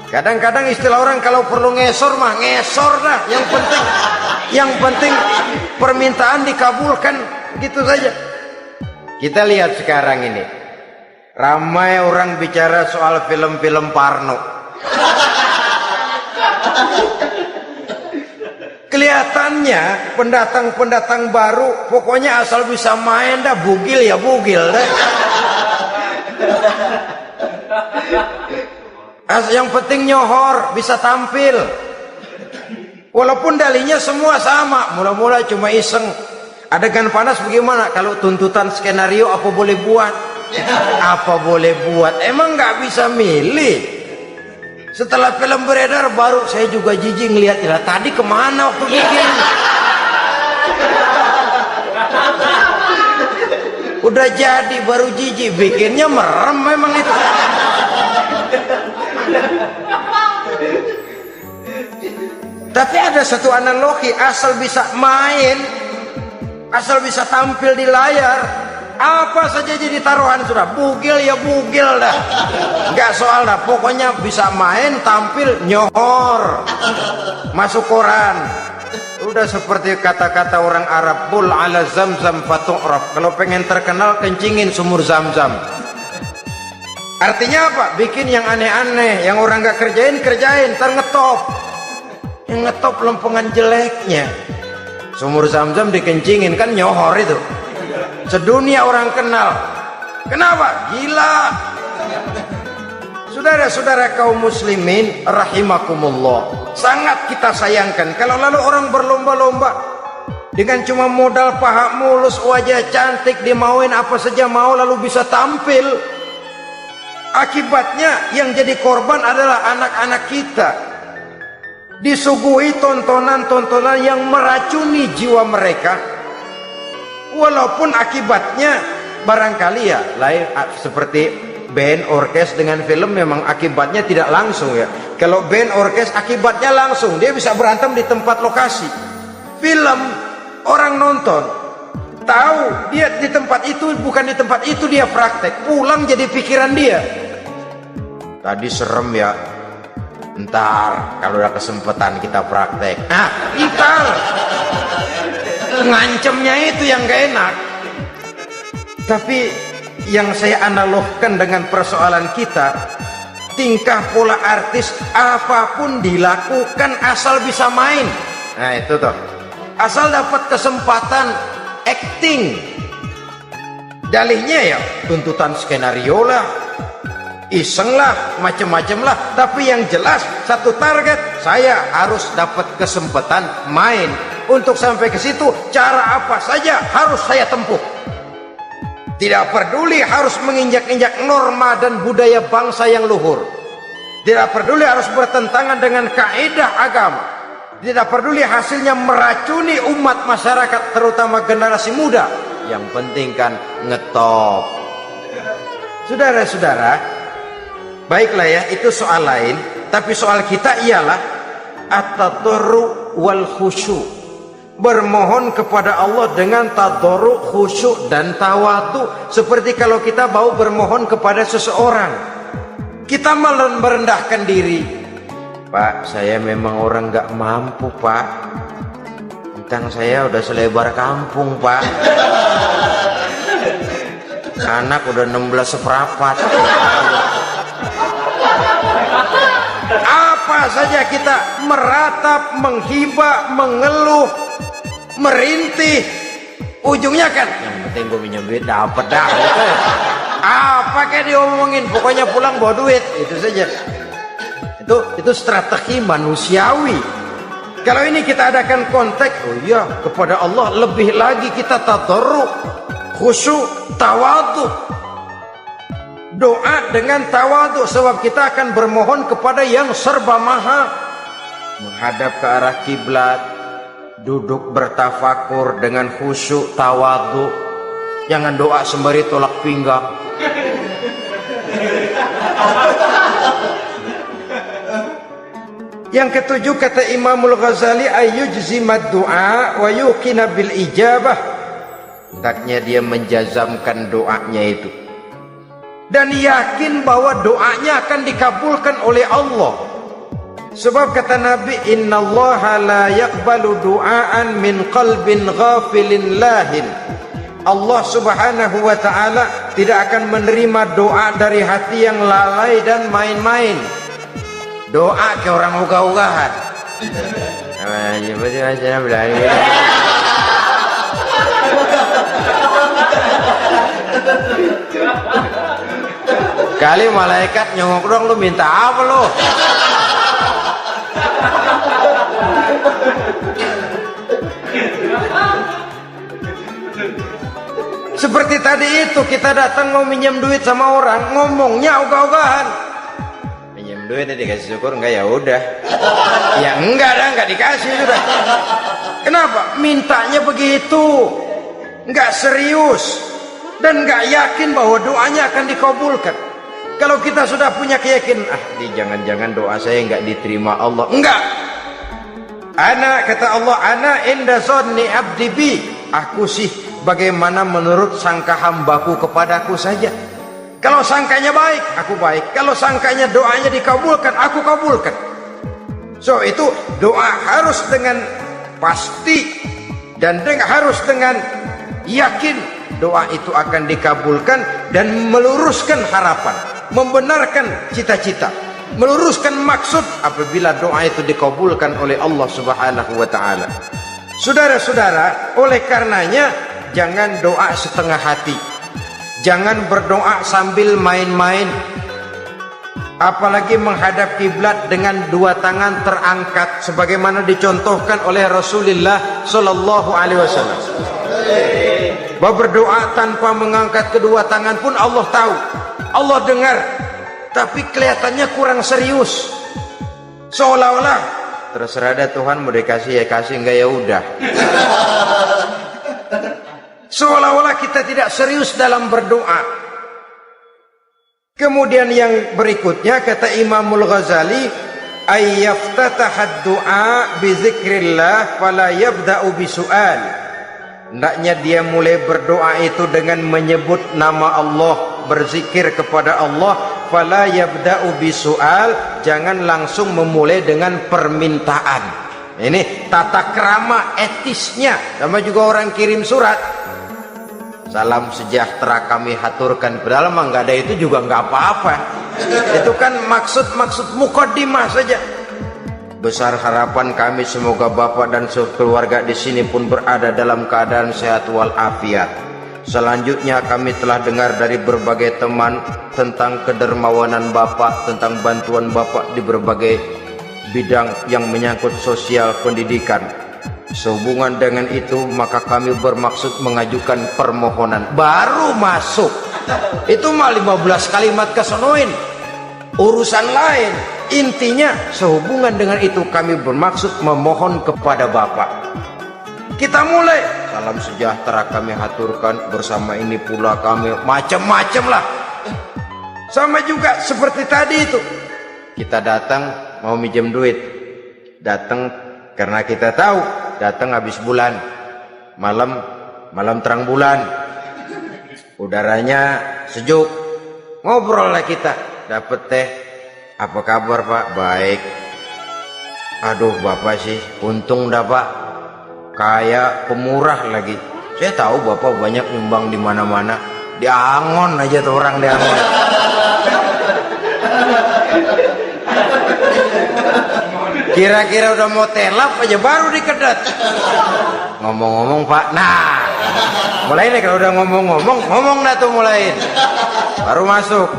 Kadang-kadang istilah orang kalau perlu ngesor mah ngesor dah, yang penting permintaan dikabulkan, gitu saja. Kita lihat sekarang ini, ramai orang bicara soal film-film Parno. Kelihatannya pendatang-pendatang baru, pokoknya asal bisa main dah, bugil ya bugil dah. Yang penting nyohor, bisa tampil. Walaupun dalinya semua sama, mula-mula cuma iseng. Adegan panas bagaimana? Kalau tuntutan skenario apa boleh buat? Apa boleh buat? Emang nggak bisa milih. Setelah film beredar baru saya juga jijik ngeliat, ya tadi kemana waktu bikin? Udah jadi baru jijik, bikinnya merem memang itu. Tapi ada satu analogi, asal bisa main, asal bisa tampil di layar, apa saja jadi taruhan sudah. Bugil ya bugil dah, nggak soal dah, pokoknya bisa main, tampil, nyohor, masuk koran. Udah seperti kata-kata orang Arab, bul ala zamzam fatu'raf. Kalau pengen terkenal kencingin sumur Zamzam. Artinya apa? Bikin yang aneh-aneh, yang orang nggak kerjain, ntar ngetop. Yang ngetop lempengan jeleknya. Sumur Zamzam dikencingin, kan nyohor itu. Sedunia orang kenal. Kenapa? Gila. Saudara-saudara kaum muslimin rahimakumullah, sangat kita sayangkan kalau lalu orang berlomba-lomba dengan cuma modal paha mulus, wajah cantik, dimauin apa saja mau, lalu bisa tampil. Akibatnya yang jadi korban adalah anak-anak kita, disuguhi tontonan-tontonan yang meracuni jiwa mereka. Walaupun akibatnya barangkali ya lain, seperti band orkes dengan film memang akibatnya tidak langsung ya. Kalau band orkes akibatnya langsung, dia bisa berantem di tempat lokasi. Film orang nonton tahu dia di tempat itu, bukan di tempat itu dia praktek, pulang jadi pikiran dia, tadi serem ya, ntar kalau udah kesempatan kita praktek. Ntar ngancemnya itu yang gak enak. Tapi yang saya analogkan dengan persoalan kita, tingkah pola artis apapun dilakukan asal bisa main. Nah itu tuh, asal dapat kesempatan acting, dalihnya ya tuntutan skenario lah, iseng lah, macem-macem lah. Tapi yang jelas satu target, saya harus dapat kesempatan main. Untuk sampai ke situ, cara apa saja harus saya tempuh. Tidak peduli harus menginjak-injak norma dan budaya bangsa yang luhur. Tidak peduli harus bertentangan dengan kaidah agama. Tidak peduli hasilnya meracuni umat masyarakat, terutama generasi muda. Yang penting kan ngetop. Saudara-saudara, baiklah ya, itu soal lain. Tapi soal kita ialah at-tadarru wal khusyu'. Bermohon kepada Allah dengan tadarru', khusyuk dan tawadhu. Seperti kalau kita mau bermohon kepada seseorang, kita merendahkan diri. Pak, saya memang orang gak mampu Pak. Utang saya udah selebar kampung, Pak. Anak udah 16 seperempat. Apa saja kita meratap, menghibah, mengeluh, merintih, ujungnya kan yang penting gue minjem duit dapet dah gitu. Apa kayak diomongin, pokoknya pulang bawa duit, itu saja. Itu strategi manusiawi. Kalau ini kita adakan konteks, oh iya, kepada Allah lebih lagi kita tadarruk, khusyuk, tawadhu. Doa dengan tawadhu, sebab kita akan bermohon kepada yang serba maha. Menghadap ke arah kiblat, duduk bertafakur dengan khusyuk, tawadhu. Jangan doa sembari tolak pinggang. Yang ketujuh, kata Imamul Ghazali, ayyujzimad du'a wa yuqina bil ijabah. Hendaknya dia menjazamkan doanya itu dan yakin bahwa doanya akan dikabulkan oleh Allah. Sebab kata Nabi, innallaha la yaqbalu du'aan min qalbin ghafilin lahin. Allah subhanahu wa ta'ala tidak akan menerima doa dari hati yang lalai dan main-main. Doa ke orang ugah-ugahan. Kali malaikat nyongok dong, lu minta apa lu? Seperti tadi itu, kita datang mau minjem duit sama orang, ngomongnya ogah-ogahan. Minjem duit dikasih syukur enggak, ya udah. Ya enggak dah, enggak dikasih sudah. Kenapa? Mintanya begitu, enggak serius dan enggak yakin bahwa doanya akan dikabulkan. Kalau kita sudah punya keyakinan, jangan-jangan doa saya enggak diterima Allah. Enggak. Ana, kata Allah, ana inda zanni abdi bi. Aku sih bagaimana menurut sangka hambaku kepadaku saja. Kalau sangkanya baik, aku baik. Kalau sangkanya doanya dikabulkan, aku kabulkan. So itu doa harus dengan pasti dan harus dengan yakin doa itu akan dikabulkan dan meluruskan harapan, membenarkan cita-cita, meluruskan maksud apabila doa itu dikabulkan oleh Allah Subhanahu wa taala. Saudara-saudara, oleh karenanya jangan doa setengah hati. Jangan berdoa sambil main-main. Apalagi menghadap kiblat dengan dua tangan terangkat sebagaimana dicontohkan oleh Rasulullah sallallahu alaihi wasallam. Bahwa berdoa tanpa mengangkat kedua tangan pun Allah tahu, Allah dengar, tapi kelihatannya kurang serius. Seolah-olah terserah ada Tuhan, mau dikasih ya kasih, enggak ya udah. Seolah-olah kita tidak serius dalam berdoa. Kemudian yang berikutnya kata Imamul Ghazali, ayyaftatahad du'a bi zikrillah fala yabda'u bisu'al. Hendaknya dia mulai berdoa itu dengan menyebut nama Allah, berzikir kepada Allah, fala yabda'u bisu'al, jangan langsung memulai dengan permintaan. Ini tata krama etisnya. Sama juga orang kirim surat, salam sejahtera kami haturkan, padahal mah nggak ada itu juga nggak apa-apa. Itu kan maksud mukaddimah saja. Besar harapan kami semoga Bapak dan sekeluarga di sini pun berada dalam keadaan sehat walafiat. Selanjutnya kami telah dengar dari berbagai teman tentang kedermawanan Bapak, tentang bantuan Bapak di berbagai bidang yang menyangkut sosial pendidikan. Sehubungan dengan itu maka kami bermaksud mengajukan permohonan. Baru masuk itu mah 15 kalimat kesonoin, urusan lain. Intinya sehubungan dengan itu kami bermaksud memohon kepada Bapak. Kita mulai, salam sejahtera kami haturkan, bersama ini pula kami, macam-macam lah. Sama juga seperti tadi itu, kita datang mau minjem duit, datang karena kita tahu datang habis bulan, malam terang bulan, udaranya sejuk, ngobrol lah kita, dapet teh, apa kabar Pak? Baik. Aduh Bapak sih untung dah Pak, kaya, pemurah lagi. Saya tahu Bapak banyak nyumbang di mana-mana. Di Angon aja tuh orang di Angon. Kira-kira udah mau telap aja baru dikedet. Ngomong-ngomong Pak, nah mulai nih kalau udah ngomong dah tuh mulai. Baru masuk.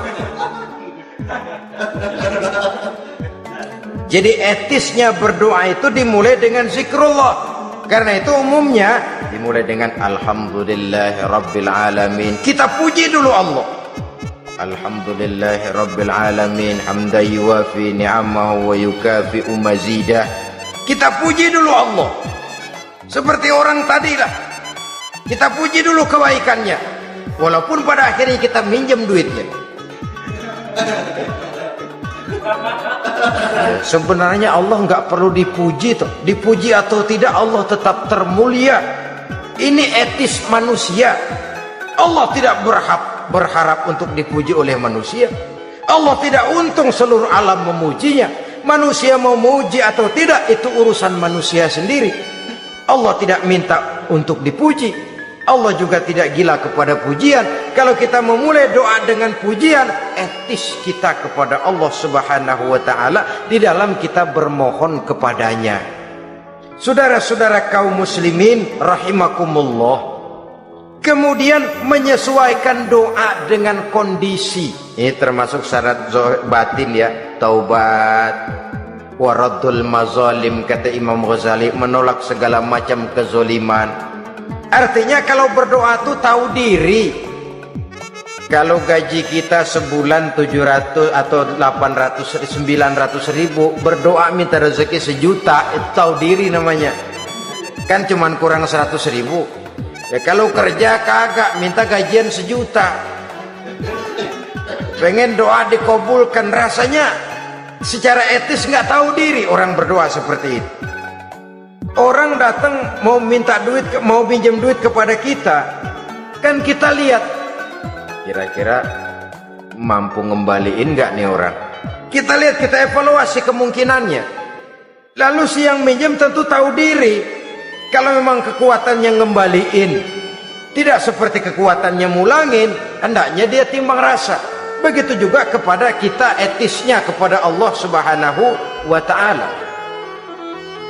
Jadi etisnya berdoa itu dimulai dengan zikrullah. Karena itu umumnya dimulai dengan alhamdulillahi rabbil alamin. Kita puji dulu Allah. Alhamdulillahi rabbil alamin hamdan yuwafi ni'amahu wa yukafi'u mazidah. Kita puji dulu Allah. Seperti orang tadi lah. Kita puji dulu kebaikannya. Walaupun pada akhirnya kita minjem duitnya. Sebenarnya Allah nggak perlu dipuji toh. Dipuji atau tidak Allah tetap termulia. Ini etis manusia. Allah tidak berharap untuk dipuji oleh manusia. Allah tidak untung seluruh alam memujinya. Manusia mau memuji atau tidak itu urusan manusia sendiri. Allah tidak minta untuk dipuji. Allah juga tidak gila kepada pujian. Kalau kita memulai doa dengan pujian, etis kita kepada Allah Subhanahu wa ta'ala di dalam kita bermohon kepadanya. Saudara-saudara kaum muslimin rahimakumullah, kemudian menyesuaikan doa dengan kondisi. Ini termasuk syarat batin ya. Taubat, waraddul mazalim, kata Imam Ghazali, menolak segala macam kezoliman. Artinya kalau berdoa itu tahu diri. Kalau gaji kita sebulan 700 atau 800 900 ribu, berdoa minta rezeki 1 juta, itu tahu diri namanya. Kan cuman kurang 100 ribu. Ya kalau kerja kagak minta gajian 1 juta. Pengen doa dikabulkan, rasanya secara etis nggak tahu diri orang berdoa seperti itu. Orang datang mau minta duit, mau pinjam duit kepada kita, kan kita lihat kira-kira mampu ngembaliin nggak nih orang. Kita lihat, kita evaluasi kemungkinannya. Lalu si yang minjem tentu tahu diri. Kalau memang kekuatannya ngembaliin tidak seperti kekuatannya mulangin, hendaknya dia timbang rasa. Begitu juga kepada kita etisnya kepada Allah Subhanahu wa ta'ala.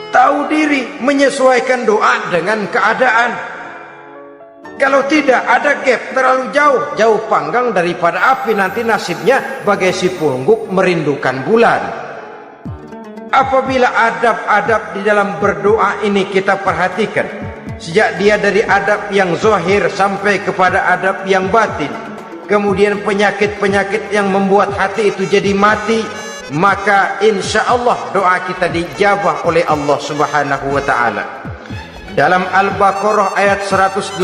Tahu diri, menyesuaikan doa dengan keadaan. Kalau tidak ada gap terlalu jauh panggang daripada api, nanti nasibnya bagai si pungguk merindukan bulan. Apabila adab-adab di dalam berdoa ini kita perhatikan, sejak dia dari adab yang zahir sampai kepada adab yang batin, kemudian penyakit-penyakit yang membuat hati itu jadi mati, maka insya Allah doa kita dijabah oleh Allah Subhanahu wa ta'ala. Dalam Al-Baqarah ayat 186,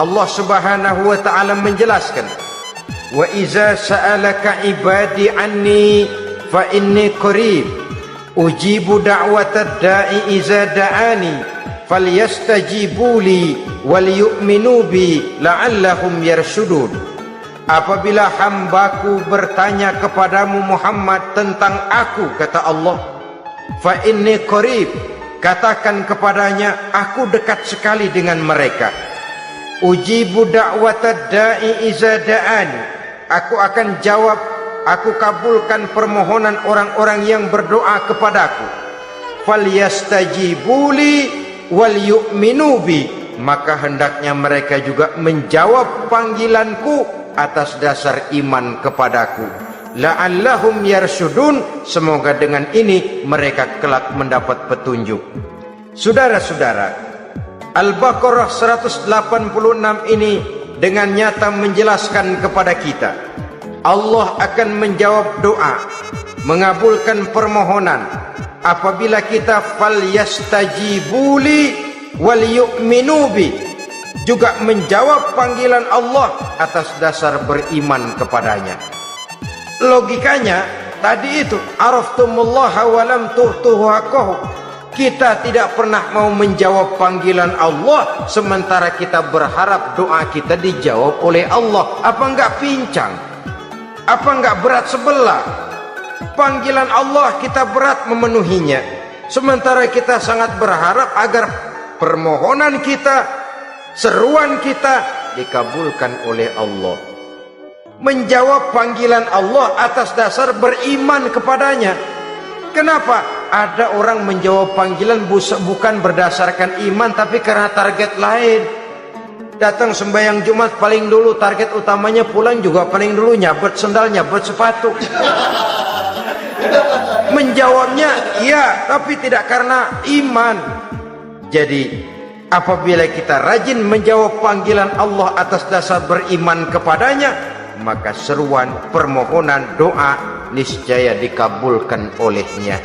Allah Subhanahu wa ta'ala menjelaskan, wa iza sa'alaka ibadi anni fa inni qarib ujibu da'watad da'i iza da'ani falyastajibuli wal yu'minu bi la'allahum yarshudun. Apabila hambaku bertanya kepadamu Muhammad tentang aku, kata Allah, fa inni qarib, katakan kepadanya aku dekat sekali dengan mereka. Ujibu da'watad da'i iza da'ani, aku akan jawab, aku kabulkan permohonan orang-orang yang berdoa kepadaku. Falyastajibuli wal yu'minu bi, maka hendaknya mereka juga menjawab panggilanku atas dasar iman kepadaku. La'allahum yarshudun, semoga dengan ini mereka kelak mendapat petunjuk. Saudara-saudara, Al-Baqarah 186 ini dengan nyata menjelaskan kepada kita, Allah akan menjawab doa, mengabulkan permohonan apabila kita falyastajibuli wal yu'minu bi, juga menjawab panggilan Allah atas dasar beriman kepadanya. Logikanya tadi itu, araftumullaha wa lam tu'tuhu haqqahu. Kita tidak pernah mau menjawab panggilan Allah sementara kita berharap doa kita dijawab oleh Allah. Apa enggak pincang? Apa enggak berat sebelah? Panggilan Allah kita berat memenuhinya. Sementara kita sangat berharap agar permohonan kita, seruan kita dikabulkan oleh Allah. Menjawab panggilan Allah atas dasar beriman kepadanya. Kenapa? Ada orang menjawab panggilan bukan berdasarkan iman, tapi karena target lain. Datang sembahyang Jumat paling dulu, target utamanya pulang juga paling dulu nyabet sendal, nyabet sepatu. Menjawabnya iya, tapi tidak karena iman. Jadi apabila kita rajin menjawab panggilan Allah atas dasar beriman kepadanya, maka seruan, permohonan, doa niscaya dikabulkan olehnya.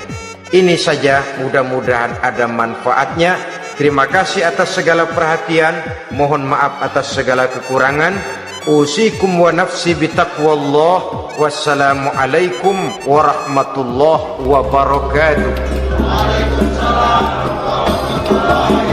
Ini saja, mudah-mudahan ada manfaatnya. Terima kasih atas segala perhatian. Mohon maaf atas segala kekurangan. Usikum wa nafsi bitaqwallah. Wassalamualaikum warahmatullahi wabarakatuh. Waalaikumsalam warahmatullahi wabarakatuh.